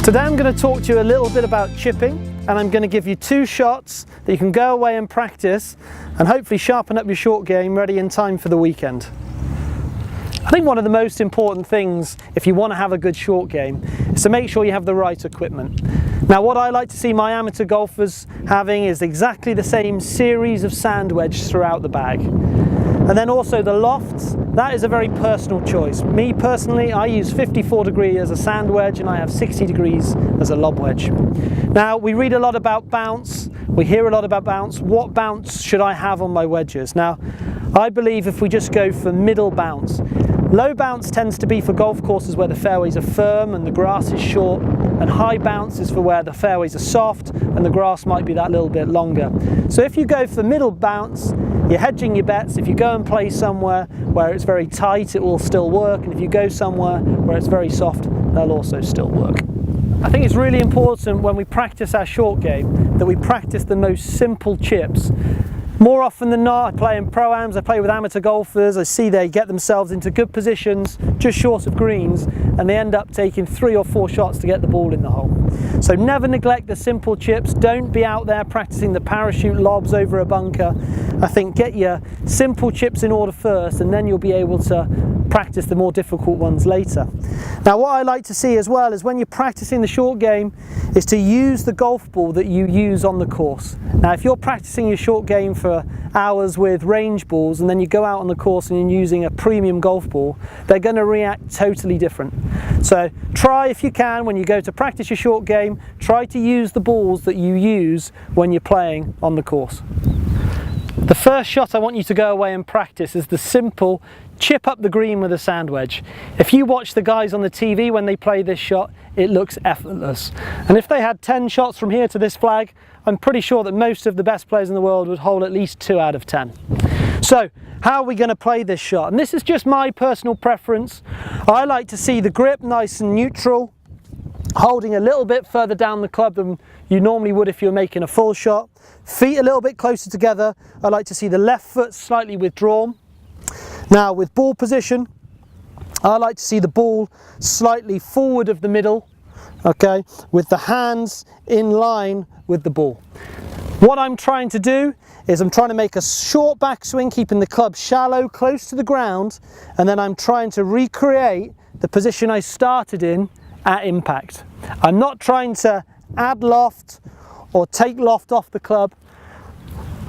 Today I'm going to talk to you a little bit about chipping, and I'm going to give you 2 shots that you can go away and practice and hopefully sharpen up your short game ready in time for the weekend. I think one of the most important things if you want to have a good short game is to make sure you have the right equipment. Now, what I like to see my amateur golfers having is exactly the same series of sand wedges throughout the bag. And then also the lofts, that is a very personal choice. Me personally, I use 54 degree as a sand wedge and I have 60 degrees as a lob wedge. Now, we read a lot about bounce, we hear a lot about bounce. What bounce should I have on my wedges? Now, I believe if we just go for middle bounce, low bounce tends to be for golf courses where the fairways are firm and the grass is short, and high bounce is for where the fairways are soft and the grass might be that little bit longer. So if you go for middle bounce, you're hedging your bets. If you go and play somewhere where it's very tight, it will still work, and if you go somewhere where it's very soft, they'll also still work. I think it's really important when we practice our short game that we practice the most simple chips. More often than not, I play in pro-ams, I play with amateur golfers, I see they get themselves into good positions just short of greens and they end up taking 3 or 4 shots to get the ball in the hole. So never neglect the simple chips, don't be out there practicing the parachute lobs over a bunker. I think get your simple chips in order first and then you'll be able to practice the more difficult ones later. Now, what I like to see as well is when you're practicing the short game is to use the golf ball that you use on the course. Now, if you're practicing your short game for hours with range balls and then you go out on the course and you're using a premium golf ball, they're going to react totally different. So try, if you can, when you go to practice your short game, try to use the balls that you use when you're playing on the course. The first shot I want you to go away and practice is the simple chip up the green with a sand wedge. If you watch the guys on the TV when they play this shot, it looks effortless. And if they had 10 shots from here to this flag, I'm pretty sure that most of the best players in the world would hold at least 2 out of 10. So, how are we going to play this shot? And this is just my personal preference. I like to see the grip nice and neutral, holding a little bit further down the club than you normally would if you're making a full shot. Feet a little bit closer together. I like to see the left foot slightly withdrawn. Now, with ball position, I like to see the ball slightly forward of the middle, okay, with the hands in line with the ball. What I'm trying to do is I'm trying to make a short backswing, keeping the club shallow, close to the ground, and then I'm trying to recreate the position I started in at impact. I'm not trying to add loft or take loft off the club.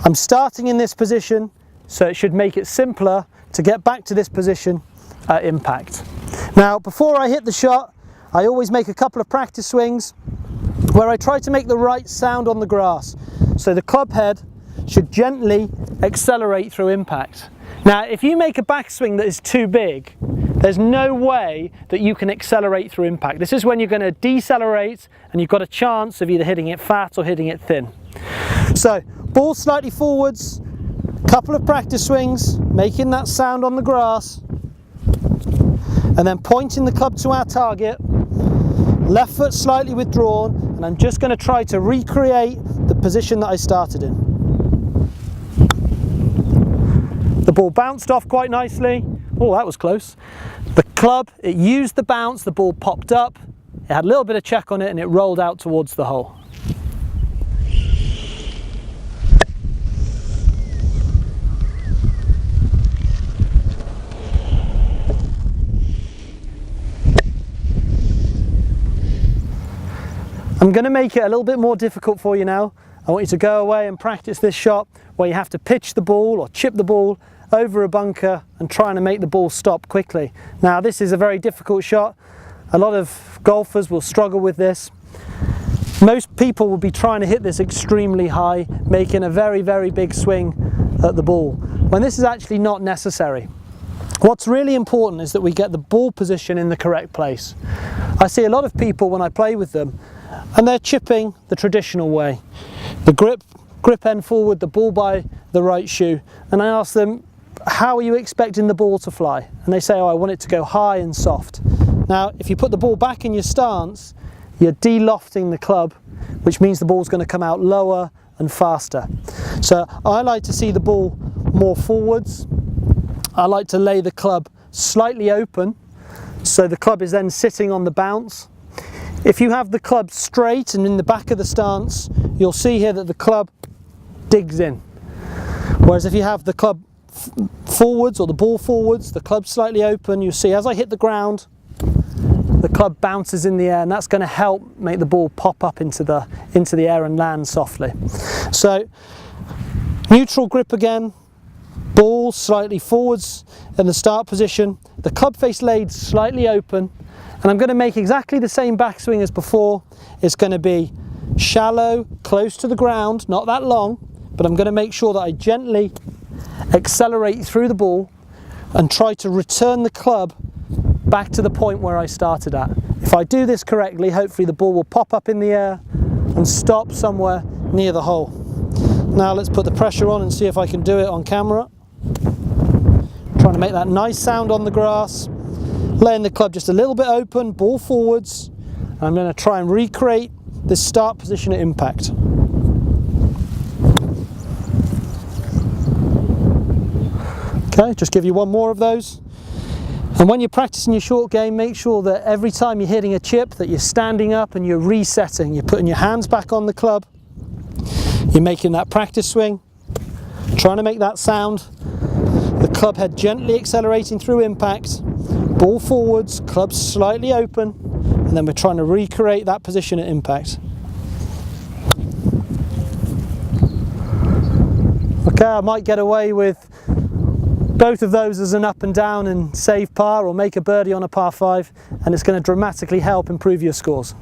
I'm starting in this position, so it should make it simpler to get back to this position at impact. Now, before I hit the shot, I always make a couple of practice swings where I try to make the right sound on the grass. So the club head should gently accelerate through impact. Now, if you make a backswing that is too big, there's no way that you can accelerate through impact. This is when you're going to decelerate and you've got a chance of either hitting it fat or hitting it thin. So, ball slightly forwards, couple of practice swings, making that sound on the grass, and then pointing the club to our target, left foot slightly withdrawn, and I'm just going to try to recreate the position that I started in. The ball bounced off quite nicely. Oh, that was close. The club, it used the bounce, the ball popped up, it had a little bit of check on it and it rolled out towards the hole. I'm going to make it a little bit more difficult for you now. I want you to go away and practice this shot where you have to pitch the ball or chip the ball over a bunker and trying to make the ball stop quickly. Now, this is a very difficult shot. A lot of golfers will struggle with this. Most people will be trying to hit this extremely high, making a very, very big swing at the ball, when this is actually not necessary. What's really important is that we get the ball position in the correct place. I see a lot of people when I play with them, and they're chipping the traditional way. The grip end forward, the ball by the right shoe, and I ask them, how are you expecting the ball to fly? And they say, oh, I want it to go high and soft. Now, if you put the ball back in your stance, you're de-lofting the club, which means the ball's going to come out lower and faster. So I like to see the ball more forwards. I like to lay the club slightly open, so the club is then sitting on the bounce. If you have the club straight and in the back of the stance, you'll see here that the club digs in. Whereas if you have the club forwards or the ball forwards, the club slightly open, you see as I hit the ground, the club bounces in the air, and that's going to help make the ball pop up into the air and land softly. So neutral grip again, ball slightly forwards in the start position, the club face laid slightly open, and I'm going to make exactly the same backswing as before. It's going to be shallow, close to the ground, not that long, but I'm going to make sure that I gently accelerate through the ball and try to return the club back to the point where I started at. If I do this correctly, hopefully the ball will pop up in the air and stop somewhere near the hole. Now let's put the pressure on and see if I can do it on camera. Trying to make that nice sound on the grass, laying the club just a little bit open, ball forwards. I'm going to try and recreate this start position at impact. Okay, just give you one more of those. And when you're practicing your short game, make sure that every time you're hitting a chip that you're standing up and you're resetting. You're putting your hands back on the club. You're making that practice swing, trying to make that sound. The club head gently accelerating through impact. Ball forwards, club slightly open, and then we're trying to recreate that position at impact. Okay, I might get away with both of those as an up and down and save par or make a birdie on a par 5, and it's going to dramatically help improve your scores.